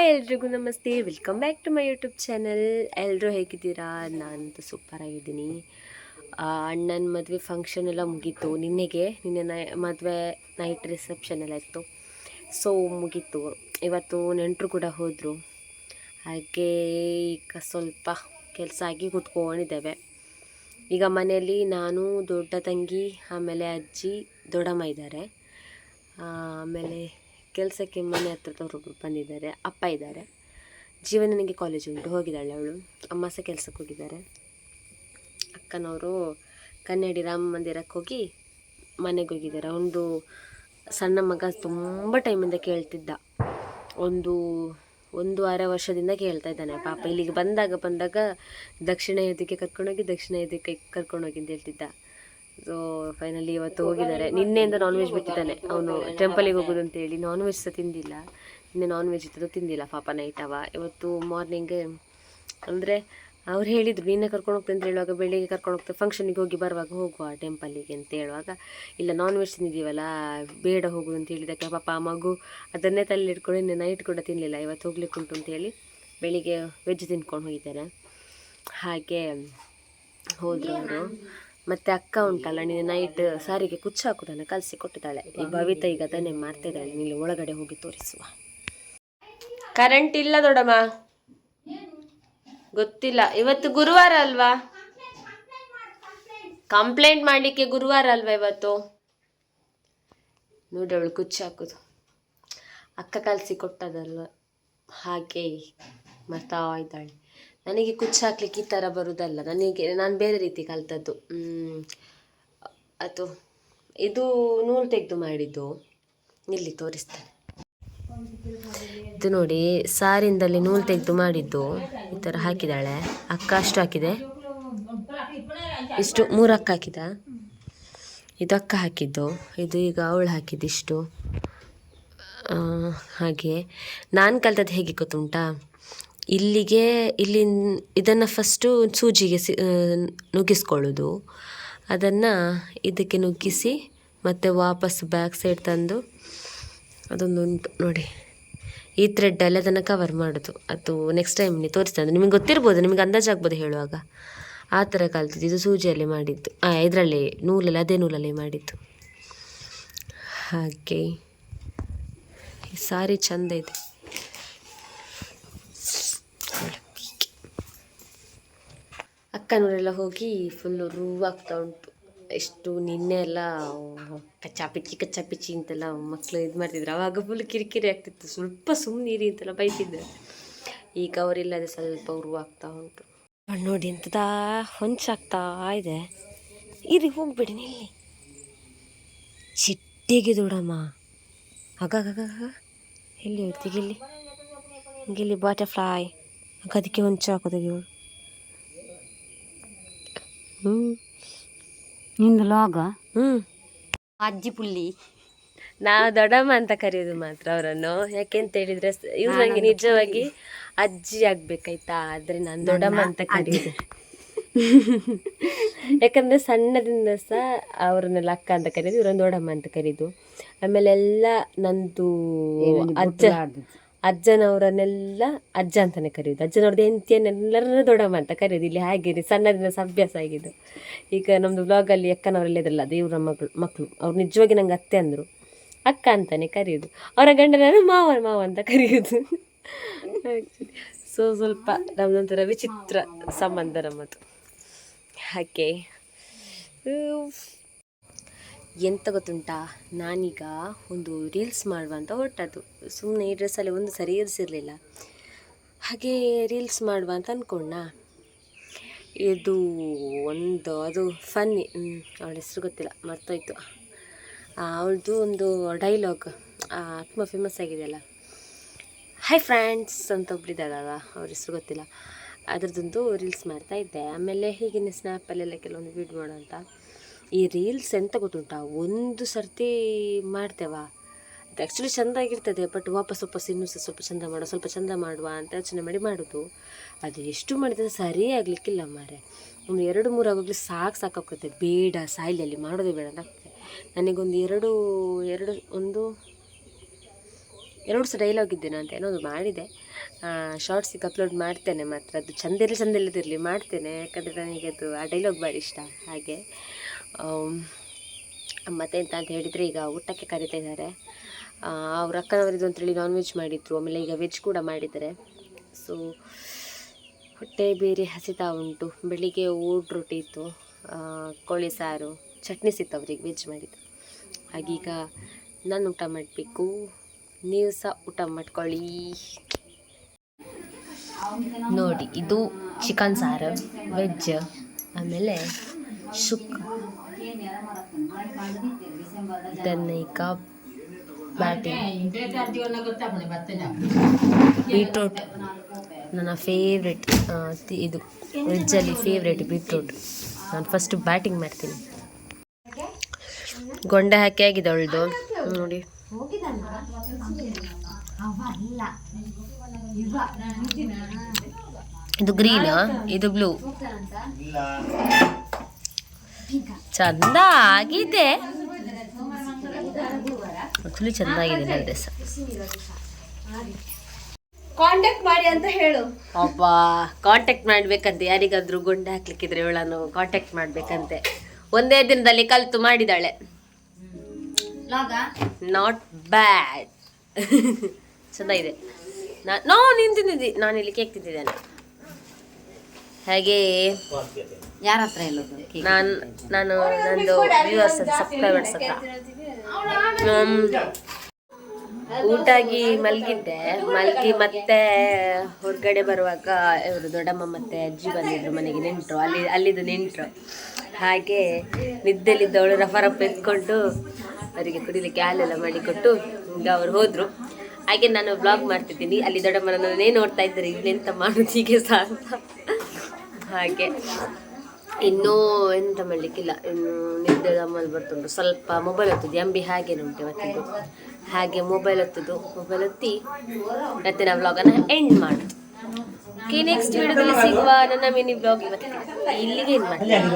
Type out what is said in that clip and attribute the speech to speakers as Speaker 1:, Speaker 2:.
Speaker 1: Hi ಎಲ್ರಿಗೂ ನಮಸ್ತೆ, welcome back to my YouTube channel. ಎಲ್ಲರೂ ಹೇಗಿದ್ದೀರಾ? ನಾನಂತೂ ಸೂಪರಾಗಿದ್ದೀನಿ. ಅಣ್ಣನ ಮದುವೆ ಫಂಕ್ಷನ್ ಎಲ್ಲ ಮುಗೀತು ನಿನ್ನೆ ಮದುವೆ ನೈಟ್ ರಿಸೆಪ್ಷನ್ ಎಲ್ಲ ಇತ್ತು. ಸೊ ಮುಗೀತು. ಇವತ್ತು ನೆಂಟರು ಕೂಡ ಹೋದರು. ಹಾಗೆ ಈಗ ಸ್ವಲ್ಪ ಕೆಲಸ ಆಗಿ ಕೂತ್ಕೊಂಡಿದ್ದೇವೆ. ಈಗ ಮನೆಯಲ್ಲಿ ನಾನು, ದೊಡ್ಡ ತಂಗಿ, ಆಮೇಲೆ ಅಜ್ಜಿ, ದೊಡ್ಡಮ್ಮ ಇದ್ದಾರೆ. ಆಮೇಲೆ ಕೆಲಸಕ್ಕೆ ಮನೆ ಹತ್ರದವ್ರೊಬ್ರು ಬಂದಿದ್ದಾರೆ, ಅಪ್ಪ ಇದ್ದಾರೆ. ಜೀವನನಿಗೆ ಕಾಲೇಜ್ ಉಂಟು, ಹೋಗಿದ್ದಾಳೆ ಅವಳು. ಅಮ್ಮ ಸಹ ಕೆಲಸಕ್ಕೆ ಹೋಗಿದ್ದಾರೆ. ಅಕ್ಕನವರು ಕನ್ನಡಿ ರಾಮ ಮಂದಿರಕ್ಕೆ ಹೋಗಿ ಮನೆಗೆ ಹೋಗಿದ್ದಾರೆ. ಒಂದು ಸಣ್ಣ ಮಗ ತುಂಬ ಟೈಮಿಂದ ಕೇಳ್ತಿದ್ದ, ಒಂದೂವರೆ ವರ್ಷದಿಂದ ಕೇಳ್ತಾ ಇದ್ದಾನೆ ಪಾಪ. ಇಲ್ಲಿಗೆ ಬಂದಾಗ ದಕ್ಷಿಣ ಇದಕ್ಕೆ ಕರ್ಕೊಂಡೋಗಿ ಅಂತ ಹೇಳ್ತಿದ್ದ. ಸೊ ಫೈನಲಿ ಇವತ್ತು ಹೋಗಿದ್ದಾರೆ. ನಿನ್ನೆಯಿಂದ ನಾನ್ ವೆಜ್ ಬಿಟ್ಟಿದ್ದಾನೆ ಅವನು, ಟೆಂಪಲಿಗೆ ಹೋಗೋದು ಅಂತೇಳಿ. ನಾನ್ ವೆಜ್ ಸಹ ತಿಂದಿಲ್ಲ. ನಿನ್ನೆ ನಾನ್ ವೆಜ್ ಇತ್ತು, ತಿಂದಿಲ್ಲ ಪಾಪ ನೈಟ್ ಇವತ್ತು ಮಾರ್ನಿಂಗ್ ಅಂದರೆ ಅವ್ರು ಹೇಳಿದರು ನಿನ್ನೆ ಕರ್ಕೊಂಡು ಹೋಗ್ತೇನೆ ಅಂತ ಹೇಳುವಾಗ, ಬೆಳಿಗ್ಗೆ ಕರ್ಕೊಂಡು ಹೋಗ್ತೇವೆ ಫಂಕ್ಷನಿಗೆ ಹೋಗಿ ಬರುವಾಗ ಹೋಗುವ ಟೆಂಪಲಿಗೆ ಅಂತ ಹೇಳುವಾಗ, ಇಲ್ಲ ನಾನ್ ವೆಜ್ ತಿಂದಿದ್ದೀವಲ್ಲ ಬೇಡ ಹೋಗೋದು ಅಂತ ಹೇಳಿದ್ದಕ್ಕೆ ಪಾಪ ಆ ಮಗು ಅದನ್ನೇ ತಲೆ ಇಟ್ಕೊಂಡು ನಿನ್ನೆ ನೈಟ್ ಕೂಡ ತಿನ್ನಲಿಲ್ಲ. ಇವತ್ತು ಹೋಗ್ಲಿಕ್ಕೆ ಉಂಟು ಅಂತೇಳಿ ಬೆಳಿಗ್ಗೆ ವೆಜ್ ತಿನ್ಕೊಂಡು ಹೋಗಿದ್ದಾರೆ. ಹಾಗೆ ಹೋದರು ಅವರು. ಮತ್ತು ಅಕ್ಕ ಉಂಟಲ್ಲ, ನೀನು ನೈಟ್ ಸಾರಿಗೆ ಕುಚ್ಚು ಹಾಕೋದನ್ನು ಕಲಿಸಿ ಕೊಟ್ಟಿದ್ದಾಳೆ. ಈ ಭವಿತ ಈಗ ಅದನ್ನೇ ಮಾಡ್ತಿದ್ದಾಳೆ. ನೀನು ಒಳಗಡೆ ಹೋಗಿ ತೋರಿಸುವ. ಕರೆಂಟ್ ಇಲ್ಲ ದೊಡ್ಡಮ್ಮ, ಗೊತ್ತಿಲ್ಲ. ಇವತ್ತು ಗುರುವಾರ ಅಲ್ವಾ? ಕಂಪ್ಲೇಂಟ್ ಮಾಡಲಿಕ್ಕೆ ಗುರುವಾರ ಅಲ್ವಾ ಇವತ್ತು? ನೋಡಿ ಅವಳು ಕುಚ್ಚು ಹಾಕೋದು ಅಕ್ಕ ಕಲಿಸಿ ಕೊಟ್ಟದಲ್ವ, ಹಾಗೆ ಮಾಡ್ತಾ ಇದ್ದಾಳೆ. ನನಗೆ ಕುಚ್ಚು ಹಾಕ್ಲಿಕ್ಕೆ ಈ ಥರ ಬರುವುದಲ್ಲ, ನಾನು ಬೇರೆ ರೀತಿ ಕಲಿತದ್ದು. ಅದು ಇದು ನೂಲು ತೆಗೆದು ಮಾಡಿದ್ದು. ಇಲ್ಲಿ ತೋರಿಸ್ತೇನೆ. ಇದು ನೋಡಿ, ಸಾರಿಂದಲ್ಲಿ ನೂಲು ತೆಗೆದು ಮಾಡಿದ್ದು. ಈ ಥರ ಹಾಕಿದ್ದಾಳೆ ಅಕ್ಕ. ಅಷ್ಟು ಹಾಕಿದೆ, ಇಷ್ಟು 3 ಅಕ್ಕ ಹಾಕಿದ. ಇದು ಅಕ್ಕ ಹಾಕಿದ್ದು, ಇದು ಈಗ ಅವಳು ಹಾಕಿದ್ದು ಇಷ್ಟು. ಹಾಗೆ ನಾನು ಕಲಿತದ್ದು ಹೇಗೆ ಗೊತ್ತುಂಟಾ? ಇಲ್ಲಿ ಇದನ್ನು ಫಸ್ಟು ಸೂಜಿಗೆ ನುಗ್ಗಿಸ್ಕೊಳ್ಳೋದು. ಅದನ್ನು ಇದಕ್ಕೆ ನುಗ್ಗಿಸಿ ಮತ್ತೆ ವಾಪಸ್ ಬ್ಯಾಕ್ ಸೈಡ್ ತಂದು, ಅದೊಂದುಂಟು ನೋಡಿ, ಈ ಥ್ರೆಡ್ಡಲ್ಲಿ ಅದನ್ನು ಕವರ್ ಮಾಡೋದು. ಅದು ನೆಕ್ಸ್ಟ್ ಟೈಮ್ ನೀವು ತೋರಿಸ್ತೇನೆ, ನಿಮಗೆ ಗೊತ್ತಿರ್ಬೋದು, ನಿಮಗೆ ಅಂದಾಜಾಗ್ಬೋದು ಹೇಳುವಾಗ. ಆ ಥರ ಕಲ್ತಿದ್ದು. ಇದು ಸೂಜಿಯಲ್ಲಿ ಮಾಡಿದ್ದು, ಇದರಲ್ಲಿ ನೂಲಲ್ಲಿ, ಅದೇ ನೂಲಲ್ಲಿ ಮಾಡಿದ್ದು. ಹಾಗೆ ಈ ಸಾರಿ ಚೆಂದ ಇದೆ. ಅಕ್ಕನವರೆಲ್ಲ ಹೋಗಿ ಫುಲ್ಲು ರೂವಾಗ್ತಾ ಉಂಟು. ಎಷ್ಟು ನಿನ್ನೆ ಎಲ್ಲ ಕಚ್ಚಾಪಿಚ್ಚಿ ಅಂತೆಲ್ಲ ಮಕ್ಕಳು ಇದು ಮಾಡ್ತಿದ್ರು. ಆವಾಗ ಫುಲ್ ಕಿರಿಕಿರಿ ಆಗ್ತಿತ್ತು. ಸ್ವಲ್ಪ ಸುಮ್ಮನಿರಿ ಅಂತೆಲ್ಲ ಬೈತಿದ್ದರು. ಈಗ ಅವರಿಲ್ಲದೆ ಸ್ವಲ್ಪ ಉರುವಾಗ್ತಾ ಉಂಟು. ನೋಡಿ ಎಂಥದ ಹೊಂಚಾಗ್ತಾ ಇದೆ. ಇರಿ ಹೋಗ್ಬೇಡಿ, ನಿಲ್ಲಿ. ಚಿಟ್ಟಿಗೆ ದೊಡ್ಡಮ್ಮ ಆಗ ಎಲ್ಲಿ ಹೋಗ್ತಿ? ಗಿಲ್ಲಿ ಬಟರ್ಫ್ಲೈ ಅದಕ್ಕೆ ಹೊಂಚು ಹಾಕೋದು ಇವಳು.
Speaker 2: ನಿಂದು ಲಾಗ
Speaker 1: ಅಜ್ಜಿ ಪುಲ್ಲಿ. ನಾವು ದೊಡ್ಡಮ್ಮ ಅಂತ ಕರೆಯೋದು ಮಾತ್ರ ಅವರನ್ನು. ಯಾಕೆಂತ ಹೇಳಿದ್ರೆ ಇವ್ರು ನನಗೆ ನಿಜವಾಗಿ ಅಜ್ಜಿ ಆಗ್ಬೇಕಾಯ್ತಾ, ಆದ್ರೆ ನಾನು ದೊಡ್ಡಮ್ಮ ಅಂತ ಕರೆಯೋದು. ಯಾಕಂದ್ರೆ ಸಣ್ಣದಿಂದ ಸಹ ಅವ್ರನ್ನೆಲ್ಲ ಅಕ್ಕ ಅಂತ ಕರೆಯೋದು, ಇವ್ರನ್ನ ದೊಡ್ಡಮ್ಮ ಅಂತ ಕರೆಯೋದು. ಆಮೇಲೆ ಎಲ್ಲ ನಂದು ಅಜ್ಜನವರನ್ನೆಲ್ಲ ಅಜ್ಜ ಅಂತಾನೆ ಕರೆಯೋದು. ಅಜ್ಜನವ್ರದ್ದು ಹೆಂಡತಿಯನ್ನೆಲ್ಲರನ್ನ ದೊಡ್ಡಮ್ಮ ಅಂತ ಕರೆಯೋದು. ಇಲ್ಲಿ ಹಾಗೆ ಸಣ್ಣದಿಂದ ಅಭ್ಯಾಸ ಆಗಿದ್ದು. ಈಗ ನಮ್ಮದು ಬ್ಲಾಗಲ್ಲಿ ಅಕ್ಕನವರೆಲ್ಲ ಇದ್ರಲ್ಲ, ದೇವ್ರ ಮಕ್ಕಳು ಅವ್ರು ನಿಜವಾಗಿ ನಂಗೆ ಅತ್ತೆ ಅಂದರು. ಅಕ್ಕ ಅಂತಾನೆ ಕರೆಯೋದು. ಅವರ ಗಂಡನನ್ನು ಮಾವ ಅಂತ ಕರೆಯೋದು. ಸೊ ಸ್ವಲ್ಪ ನಮ್ಮದೊಂಥರ ವಿಚಿತ್ರ ಸಂಬಂಧ ನಮ್ಮದು. ಹಾಗೆ ಎಂತ ಗೊತ್ತುಂಟಾ, ನಾನೀಗ ಒಂದು ರೀಲ್ಸ್ ಮಾಡುವ ಅಂತ ಹೊರಟದ್ದು. ಸುಮ್ಮನೆ ಈ ಡ್ರೆಸ್ಸಲ್ಲಿ ಒಂದು ಸರಿ ಇರಿಸಿರಲಿಲ್ಲ, ಹಾಗೆ ರೀಲ್ಸ್ ಮಾಡುವ ಅಂತ ಅಂದ್ಕೊಂಡ. ಇದು ಅದು ಫನ್ನಿ, ಅವಳ ಹೆಸರು ಗೊತ್ತಿಲ್ಲ, ಮರ್ತೋಯ್ತು. ಅವಳದು ಒಂದು ಡೈಲಾಗ್ ತುಂಬ ಫೇಮಸ್ ಆಗಿದೆಯಲ್ಲ, ಹೈ ಫ್ರೆಂಡ್ಸ್ ಅಂತ ಒಬ್ಬಳಿದ್ದಾಳಲ್ಲ, ಅವ್ರ ಹೆಸರು ಗೊತ್ತಿಲ್ಲ. ಅದರದ್ದೊಂದು ರೀಲ್ಸ್ ಮಾಡ್ತಾ ಇದ್ದೆ. ಆಮೇಲೆ ಹೀಗೆ ಸ್ನ್ಯಾಪಲ್ಲೆಲ್ಲ ಕೆಲವೊಂದು ವೀಡಿಯೋ ಮಾಡೋ ಅಂತ. ಈ ರೀಲ್ಸ್ ಎಂತ ಗೊತ್ತುಂಟಾ, ಒಂದು ಸರ್ತಿ ಮಾಡ್ತೇವಾ ಅದು ಆ್ಯಕ್ಚುಲಿ ಚೆಂದ ಆಗಿರ್ತದೆ, ಬಟ್ ವಾಪಸ್ ಇನ್ನೂ ಸ್ವಲ್ಪ ಚೆಂದ ಮಾಡುವ ಅಂತ ಯೋಚನೆ ಮಾಡಿ ಮಾಡೋದು. ಅದು ಎಷ್ಟು ಮಾಡಿದರೆ ಸರಿ ಆಗಲಿಕ್ಕಿಲ್ಲ ಮಾರೆ. ಒಂದು 2-3 ಆಗೋಗ್ಲಿ ಸಾಕಾಗ್ತದೆ. ಬೇಡ ಸಾಯಿಲಲ್ಲಿ ಮಾಡೋದೇ ಬೇಡ ಅಂತ ಆಗ್ತದೆ. ನನಗೊಂದು ಎರಡು ಸಹ ಡೈಲಾಗ್ ಇದ್ದೇನೆ ಅಂತ ಏನೋ ಮಾಡಿದೆ. ಶಾರ್ಟ್ಸಿಗೆ ಅಪ್ಲೋಡ್ ಮಾಡ್ತೇನೆ, ಮಾತ್ರ ಅದು ಚಂದ ಇಲ್ಲದಿರಲಿ ಮಾಡ್ತೇನೆ, ಯಾಕಂದರೆ ನನಗೆ ಅದು ಆ ಡೈಲಾಗ್ ಭಾರಿ ಇಷ್ಟ. ಹಾಗೆ ಮತ್ತೆಂತ ಅಂತ ಹೇಳಿದರೆ, ಈಗ ಊಟಕ್ಕೆ ಕರಿತಾ ಇದ್ದಾರೆ. ಅವ್ರ ಅಕ್ಕನವರಿದ್ದು ಅಂತೇಳಿ ನಾನ್ ವೆಜ್ ಮಾಡಿದರು, ಆಮೇಲೆ ಈಗ ವೆಜ್ ಕೂಡ ಮಾಡಿದ್ದಾರೆ. ಸೊ ಹೊಟ್ಟೆ ಬೇರೆ ಹಸಿತಾ ಉಂಟು. ಬೆಳಿಗ್ಗೆ ಓಡ್ ರೊಟ್ಟಿ ಇತ್ತು, ಕೋಳಿ ಸಾರು, ಚಟ್ನಿ ಸಿಕ್ತು ಅವರಿಗೆ ವೆಜ್ ಮಾಡಿದ್ದು. ಹಾಗೀಗ ನಾನು ಊಟ ಮಾಡಬೇಕು, ನೀವು ಸಹ ಊಟ ಮಾಡ್ಕೊಳ್ಳಿ. ನೋಡಿ, ಇದು ಚಿಕನ್ ಸಾರು ವೆಜ್, ಆಮೇಲೆ ಶುಕ್, ಇದನ್ನು ಈಗ ಬ್ಯಾಟಿಂಗ್. ಬೀಟ್ರೂಟ್ ನನ್ನ ಫೇವ್ರೆಟ್, ಇದು ವೆಜ್ಜಲ್ಲಿ ಫೇವ್ರೆಟ್ ಬೀಟ್ರೂಟ್. ನಾನು ಫಸ್ಟ್ ಬ್ಯಾಟಿಂಗ್ ಮಾಡ್ತೀನಿ. ಗೊಂಡೆ ಹಾಕಿ ಆಗಿದೆ ಅವಳದು ನೋಡಿ. ಇದು ಗ್ರೀನ್, ಇದು ಬ್ಲೂ. ಚಂದ ಆಗಿದೆ, ಆಕ್ಚುಲಿ ಚೆನ್ನಾಗಿದೆ ನನ್ನ ಡ್ರೆಸ್.
Speaker 2: ಕಾಂಟ್ಯಾಕ್ಟ್ ಮಾಡಿ ಅಂತ ಹೇಳು.
Speaker 1: ಅಪ್ಪ ಕಾಂಟ್ಯಾಕ್ಟ್ ಮಾಡ್ಬೇಕಂತೆ, ಯಾರಿಗಾದ್ರೂ ಗೊಂಡೆ ಹಾಕ್ಲಿಕ್ಕಿದ್ರೆ ಇವಳನ್ನು ಕಾಂಟ್ಯಾಕ್ಟ್ ಮಾಡ್ಬೇಕಂತೆ. ಒಂದೇ ದಿನದಲ್ಲಿ ಕಲಿತು ಮಾಡಿದಾಳೆ. Not bad. ಚಂದ ಇದೆ. ನಿಂತಿದ್ದೆ ನಾನು ಇಲ್ಲಿ ಕೇಕ್ ತಿಂತಿದ್ದೇನೆ. ಹಾಗೆ
Speaker 2: ಯಾರ ಹತ್ರ ಹೇಳೋದು?
Speaker 1: ನಾನು ನಂದು ವ್ಯೂವರ್ಸ್ ಸಬ್ಸ್ಕ್ರೈಬರ್ಸ್ ಹತ್ರ ಊಟಾಗಿ ಮಲಗಿ ಮತ್ತೆ ಹೊರಗಡೆ ಬರುವಾಗ ಇವರು ದೊಡ್ಡಮ್ಮ ಮತ್ತೆ ಅಜ್ಜಿ ಬಂದಿದ್ರು ಮನೆಗೆ, ನೆಂಟರು, ಅಲ್ಲಿದ್ದು ನೆಂಟರು. ಹಾಗೆ ನಿದ್ದೆಲಿದ್ದವಳು ರಫರಪ್ಪ ಎತ್ಕೊಂಡು ಅವರಿಗೆ ಕುಡಿಲಿಕ್ಕೆ ಹಾಲೆಲ್ಲ ಮಾಡಿಕೊಟ್ಟು ಈಗ ಅವರು ಹೋದರು. ಹಾಗೆ ನಾನು ಬ್ಲಾಗ್ ಮಾಡ್ತಿದ್ದೀನಿ, ಅಲ್ಲಿ ದೊಡ್ಡಮ್ಮನನ್ನೇ ನೋಡ್ತಾ ಇದ್ದಾರೆ, ಇನ್ನೆಂತ ಮಾಡೋದು ಹೀಗೆ ಸಹ ಅಂತ. ಹಾಗೆ ಇನ್ನೂ ಎಂತ ಮಾಡಲಿಕ್ಕಿಲ್ಲ, ಇನ್ನು ನಿದ್ದೆ ಅಮ್ಮಲ್ಲಿ ಬರ್ತುಂಟು. ಸ್ವಲ್ಪ ಮೊಬೈಲ್ ಹೊತ್ತದ್ದು, ಎಂಬಿ ಹಾಗೇನೆ ಉಂಟು ಇವತ್ತಿದ್ದು. ಹಾಗೆ ಮೊಬೈಲ್ ಹೊತ್ತಿ ಮತ್ತೆ ನಾವು ವ್ಲಾಗನ್ನು ಎಂಡ್ ಮಾಡೋದು. ಓಕೆ, ನೆಕ್ಸ್ಟ್ ವಿಡಿಯೋದಲ್ಲಿ ಸಿಗುವ. ನನ್ನ ಮಿನಿ ಬ್ಲಾಗ್ ಇವತ್ತು ಇಲ್ಲಿಗೆ ಏನು ಮಾಡ್ತೀನಿ.